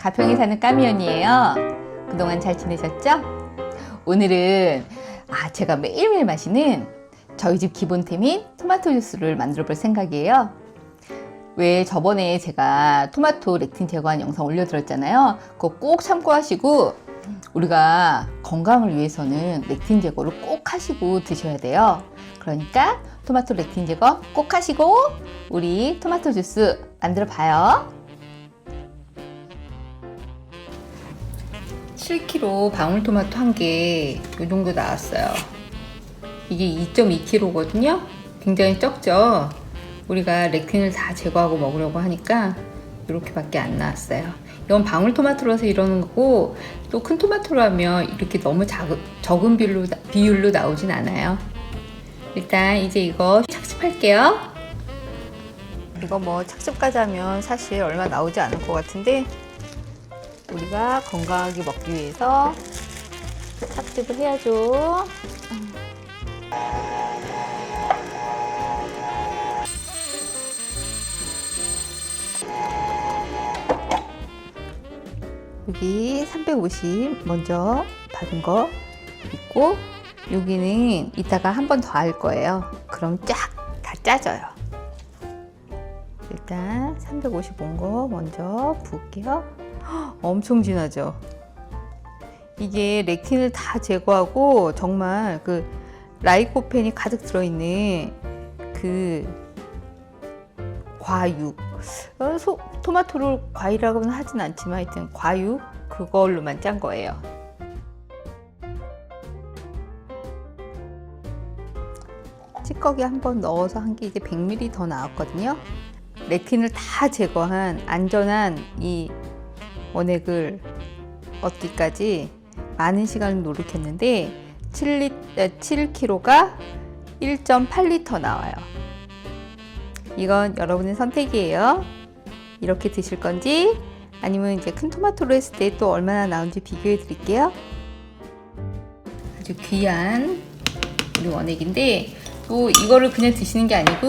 가평에 사는 까미언이에요. 그동안 잘 지내셨죠? 오늘은 제가 매일매일 마시는 저희 집 기본템인 토마토 주스를 만들어 볼 생각이에요. 왜 저번에 제가 토마토 렉틴 제거한 영상 올려드렸잖아요. 그거 꼭 참고하시고 우리가 건강을 위해서는 렉틴 제거를 꼭 하시고 드셔야 돼요. 그러니까 토마토 렉틴 제거 꼭 하시고 우리 토마토 주스 만들어 봐요. 7kg 방울토마토 한 개 이 정도 나왔어요. 이게 2.2kg거든요. 굉장히 적죠. 우리가 렉틴을 다 제거하고 먹으려고 하니까 이렇게밖에 안 나왔어요. 이건 방울토마토라서 이러는 거고, 또 큰 토마토라면 이렇게 너무 적은 비율로 나오진 않아요. 일단 이제 이거 착즙할게요. 이거 뭐 착즙까지 하면 사실 얼마 나오지 않을 것 같은데, 우리가 건강하게 먹기 위해서 착즙을 해야죠. 여기 350 먼저 받은 거 있고, 여기는 이따가 한 번 더 할 거예요. 그럼 쫙 다 짜져요. 일단 350 온 거 먼저 부을게요. 엄청 진하죠? 이게 렉틴을 다 제거하고 정말 그 라이코펜이 가득 들어있는 그 과육, 토마토를 과일이라고는 하진 않지만 하여튼 과육, 그걸로만 짠 거예요. 찌꺼기 한번 넣어서 한 게 이제 100ml 더 나왔거든요. 렉틴을 다 제거한 안전한 이 원액을 얻기까지 많은 시간을 노력했는데 7kg가 1.8L 나와요. 이건 여러분의 선택이에요. 이렇게 드실 건지 아니면 이제 큰 토마토로 했을 때 또 얼마나 나온지 비교해 드릴게요. 아주 귀한 우리 원액인데, 또 이거를 그냥 드시는 게 아니고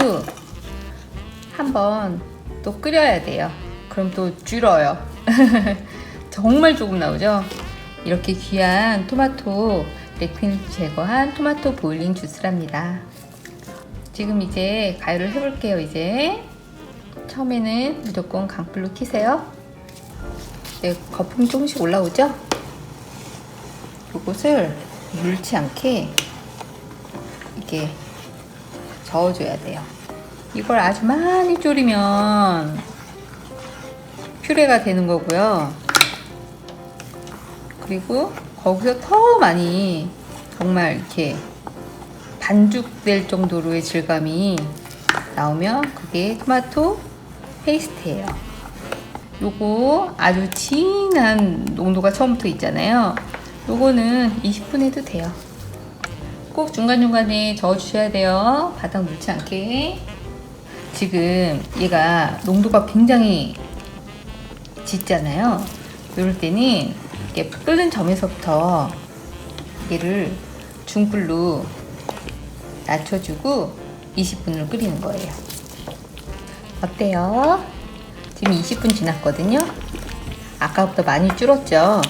한번 또 끓여야 돼요. 그럼 또 줄어요. 정말 조금 나오죠? 이렇게 귀한 토마토 렉틴 제거한 토마토 보일링 주스랍니다. 지금 이제 가열을 해볼게요. 이제 처음에는 무조건 강불로 켜세요. 네, 거품이 조금씩 올라오죠? 이것을 물지 않게 이렇게 저어줘야 돼요. 이걸 아주 많이 졸이면 퓨레가 되는 거고요. 그리고 거기서 더 많이 정말 이렇게 반죽될 정도로의 질감이 나오면 그게 토마토 페이스트예요. 요거 아주 진한 농도가 처음부터 있잖아요. 요거는 20분 해도 돼요. 꼭 중간중간에 저어주셔야 돼요. 바닥 묻지 않게. 지금 얘가 농도가 굉장히 짙잖아요. 이럴 때는 이렇게 끓는 점에서부터 얘를 중불로 낮춰주고 20분을 끓이는 거예요. 어때요? 지금 20분 지났거든요. 아까보다 많이 줄었죠?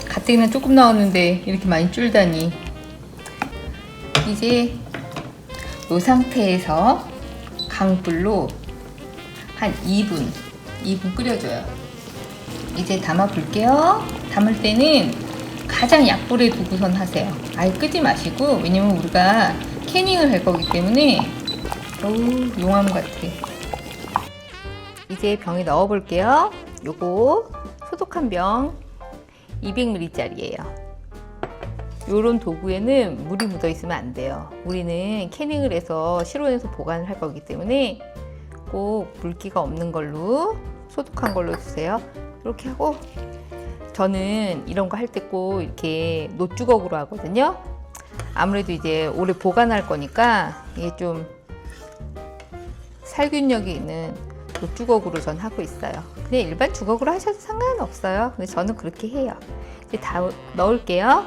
가뜩이나 조금 나왔는데 이렇게 많이 줄다니. 이제 이 상태에서 강불로 한 2분 끓여줘요. 이제 담아 볼게요. 담을 때는 가장 약불에 두고선 하세요. 아예 끄지 마시고, 왜냐면 우리가 캐닝을 할 거기 때문에. 어우, 용암 같아. 이제 병에 넣어 볼게요. 요거 소독한 병 200ml 짜리예요. 요런 도구에는 물이 묻어 있으면 안 돼요. 우리는 캐닝을 해서 실온에서 보관을 할 거기 때문에 꼭 물기가 없는 걸로, 소독한 걸로 주세요. 이렇게 하고, 저는 이런 거 할 때 꼭 이렇게 놋주걱으로 하거든요. 아무래도 이제 오래 보관할 거니까 이게 좀 살균력이 있는 놋주걱으로 전 하고 있어요. 그냥 일반 주걱으로 하셔도 상관없어요. 근데 저는 그렇게 해요. 이제 다 넣을게요.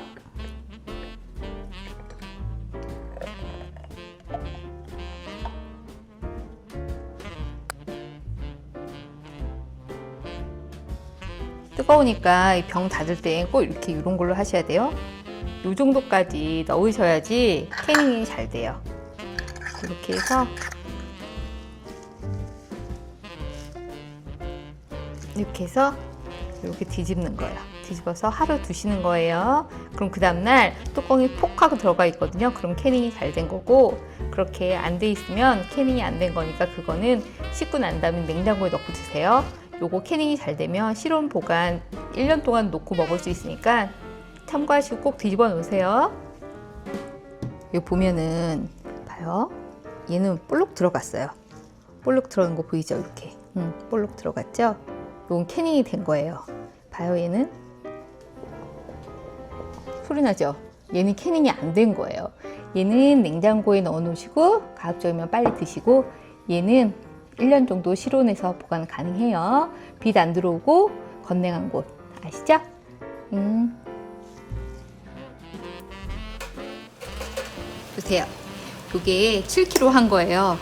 뜨거우니까 이 병 닫을 때 꼭 이렇게 이런 걸로 하셔야 돼요. 이 정도까지 넣으셔야지 캐닝이 잘 돼요. 이렇게 해서 이렇게 뒤집는 거예요. 뒤집어서 하루 두시는 거예요. 그럼 그 다음날 뚜껑이 폭 하고 들어가 있거든요. 그럼 캐닝이 잘 된 거고, 그렇게 안 돼 있으면 캐닝이 안 된 거니까 그거는 씻고 난 다음에 냉장고에 넣고 드세요. 요거 캐닝이 잘 되면 실온 보관 1년 동안 놓고 먹을 수 있으니까 참고하시고 꼭 뒤집어 놓으세요. 여기 보면은 봐요. 얘는 볼록 들어갔어요. 볼록 들어간 거 보이죠? 이렇게 볼록 들어갔죠? 이건 캐닝이 된 거예요. 봐요, 얘는 소리 나죠? 얘는 캐닝이 안 된 거예요. 얘는 냉장고에 넣어 놓으시고 가급적이면 빨리 드시고, 얘는 1년 정도 실온에서 보관 가능해요. 빛 안 들어오고 건냉한 곳 아시죠? 보세요. 이게 7kg 한 거예요.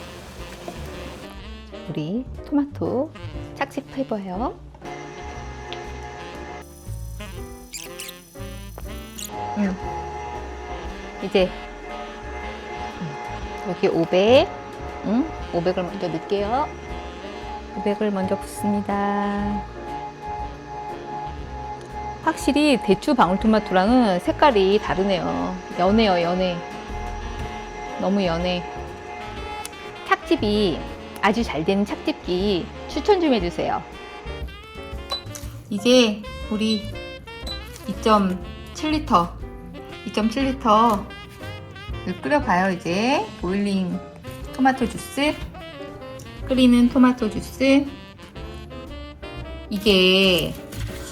우리 토마토 착즙해봐요. 이제 여기 500, 500을 먼저 넣을게요. 500을 먼저 붓습니다. 확실히 대추 방울토마토랑은 색깔이 다르네요. 연해요, 연해. 너무 연해. 착즙이 아주 잘 되는 착즙기 추천 좀 해주세요. 이제 우리 2.7리터 끓여봐요. 이제 보일링 토마토 주스, 끓이는 토마토 주스. 이게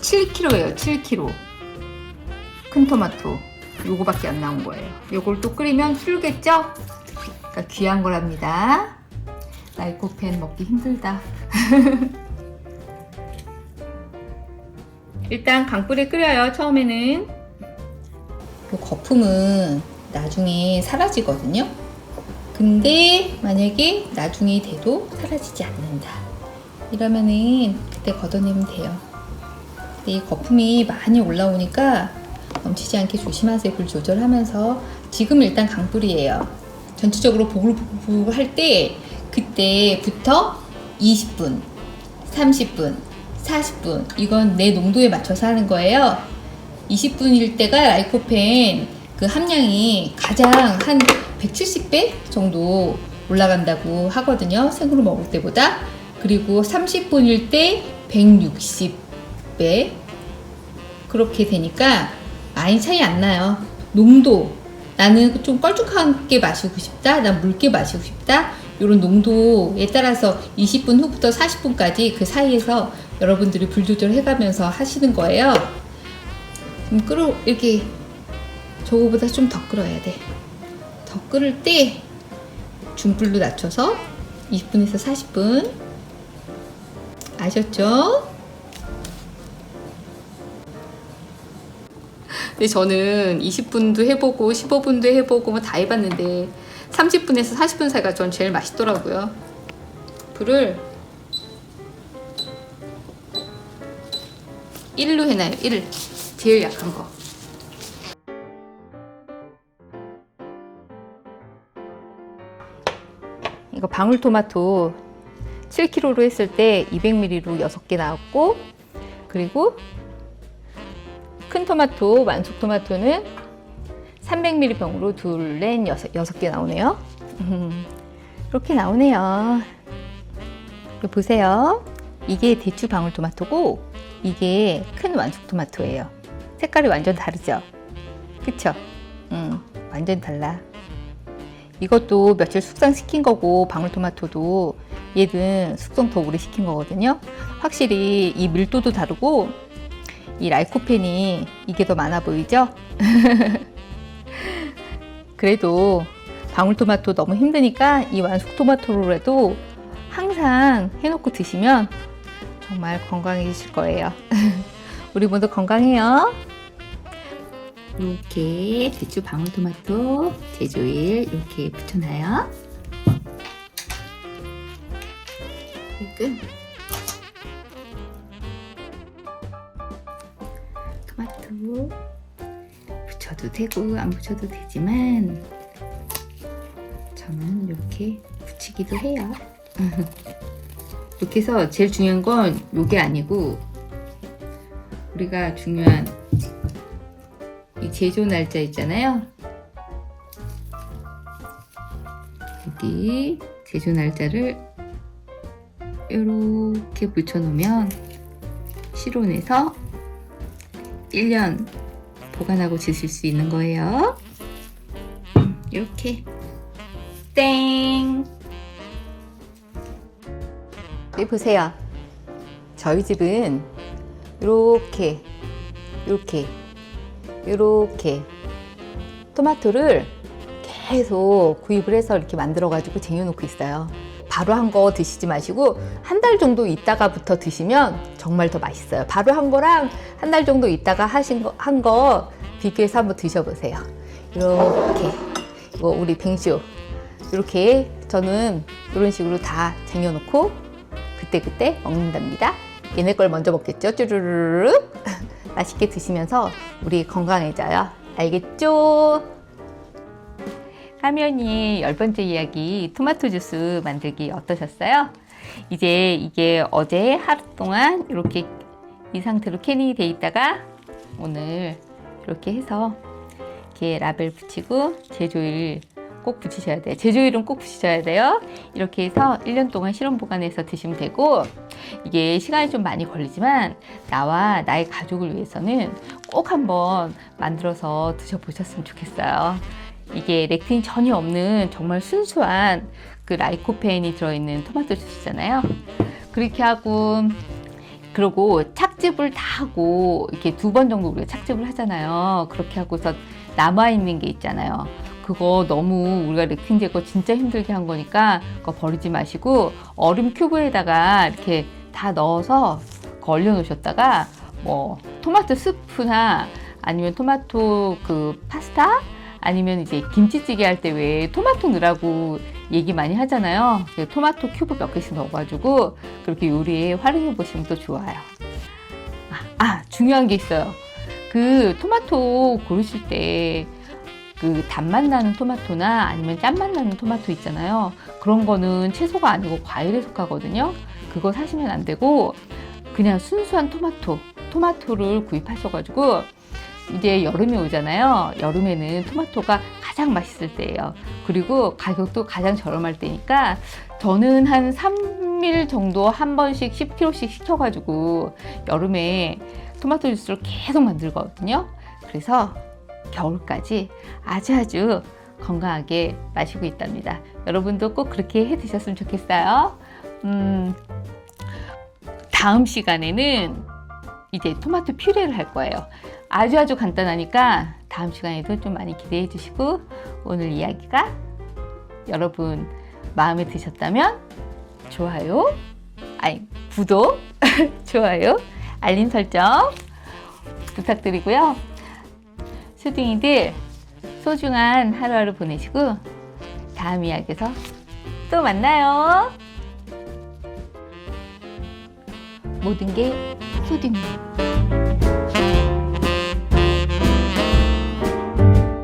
7kg예요. 7kg 큰 토마토 요거밖에 안 나온 거예요. 요걸 또 끓이면 풀겠죠? 그러니까 귀한 거랍니다. 라이코펜 먹기 힘들다. 일단 강불에 끓여요. 처음에는 이 거품은 나중에 사라지거든요. 근데 만약에 나중에 돼도 사라지지 않는다, 이러면은 그때 걷어내면 돼요. 근데 이 거품이 많이 올라오니까 넘치지 않게 조심하세요. 불 조절하면서. 지금 일단 강불이에요. 전체적으로 보글보글 할 때 그때부터 20분, 30분, 40분, 이건 내 농도에 맞춰서 하는 거예요. 20분일 때가 라이코펜 그 함량이 가장 한 170배 정도 올라간다고 하거든요. 생으로 먹을 때보다. 그리고 30분일 때 160배. 그렇게 되니까 많이 차이 안 나요. 농도. 나는 좀 걸쭉하게 마시고 싶다, 난 묽게 마시고 싶다, 이런 농도에 따라서 20분 후부터 40분까지 그 사이에서 여러분들이 불 조절해 가면서 하시는 거예요. 이렇게 저거보다 좀 더 끓어야 돼. 더 끓을 때 중불로 낮춰서 20분에서 40분. 아셨죠? 근데 저는 20분도 해보고 15분도 해보고 뭐 다 해봤는데 30분에서 40분 사이가 전 제일 맛있더라고요. 불을 1로 해놔요. 1. 제일 약한 거. 이거 방울토마토 7kg로 했을 때 200ml로 6개 나왔고, 그리고 큰 토마토, 완숙토마토는 300ml 병으로 둘, 넷, 6개 나오네요. 이렇게 나오네요. 보세요. 이게 대추 방울토마토고 이게 큰 완숙토마토예요. 색깔이 완전 다르죠? 그쵸? 완전 달라. 이것도 며칠 숙성시킨 거고, 방울토마토도 얘는 숙성 더 오래 시킨 거거든요. 확실히 이 밀도도 다르고 이 라이코펜이 이게 더 많아 보이죠? 그래도 방울토마토 너무 힘드니까 이 완숙토마토로라도 항상 해놓고 드시면 정말 건강해지실 거예요. 우리 모두 건강해요. 이렇게 대추 방울토마토 제조일 이렇게 붙여놔요. 끝. 토마토 붙여도 되고 안 붙여도 되지만 저는 이렇게 붙이기도 해요. 이렇게 해서 제일 중요한 건 요게 아니고 우리가 중요한 이 제조 날짜 있잖아요. 여기 제조 날짜를 이렇게 붙여놓으면 실온에서 1년 보관하고 드실 수 있는 거예요. 이렇게 땡! 여기 보세요. 저희 집은 이렇게 토마토를 계속 구입을 해서 이렇게 만들어 가지고 쟁여놓고 있어요. 바로 한 거 드시지 마시고 한 달 정도 있다가부터 드시면 정말 더 맛있어요. 바로 한 거랑 한 달 정도 있다가 한 거 비교해서 한번 드셔보세요. 이렇게 이거 우리 뱅쇼 이렇게 저는 이런 식으로 다 쟁여놓고 그때 먹는답니다. 얘네 걸 먼저 먹겠죠? 쭈르르륵 맛있게 드시면서 우리 건강해져요. 알겠죠? 화면이 10번째 이야기 토마토 주스 만들기 어떠셨어요? 이제 이게 어제 하루 동안 이렇게 이 상태로 캔이 돼 있다가 오늘 이렇게 해서 이렇게 라벨 붙이고 제조일 꼭 붙이셔야 돼요. 제조일은 꼭 붙이셔야 돼요. 이렇게 해서 1년 동안 실온 보관해서 드시면 되고 이게 시간이 좀 많이 걸리지만 나와 나의 가족을 위해서는 꼭 한번 만들어서 드셔보셨으면 좋겠어요. 이게 렉틴이 전혀 없는 정말 순수한 그 라이코펜이 들어있는 토마토 주스잖아요. 그렇게 하고 그리고 착즙을 다 하고 이렇게 2번 정도 우리가 착즙을 하잖아요. 그렇게 하고서 남아있는 게 있잖아요. 그거 너무 우리가 렉틴 제거 진짜 힘들게 한 거니까 그거 버리지 마시고 얼음 큐브에다가 이렇게 다 넣어서 얼려 놓으셨다가 뭐 토마토 스프나 아니면 토마토 그 파스타 아니면 이제 김치찌개 할 때 왜 토마토 넣으라고 얘기 많이 하잖아요. 토마토 큐브 몇 개씩 넣어가지고 그렇게 요리에 활용해 보시면 또 좋아요. 중요한 게 있어요. 그 토마토 고르실 때 그 단맛 나는 토마토나 아니면 짠맛 나는 토마토 있잖아요. 그런 거는 채소가 아니고 과일에 속하거든요. 그거 사시면 안 되고 그냥 순수한 토마토를 구입하셔가지고 이제 여름이 오잖아요. 여름에는 토마토가 가장 맛있을 때예요. 그리고 가격도 가장 저렴할 때니까 저는 한 3일 정도 한 번씩 10kg씩 시켜가지고 여름에 토마토 주스를 계속 만들거든요. 그래서 겨울까지 아주 건강하게 마시고 있답니다. 여러분도 꼭 그렇게 해 드셨으면 좋겠어요. 다음 시간에는 이제 토마토 퓨레를 할 거예요. 아주 간단하니까 다음 시간에도 좀 많이 기대해 주시고 오늘 이야기가 여러분 마음에 드셨다면 좋아요, 구독, 좋아요, 알림 설정 부탁드리고요. 수딩이들 소중한 하루하루 보내시고 다음 이야기에서 또 만나요. 모든 게 수딩이.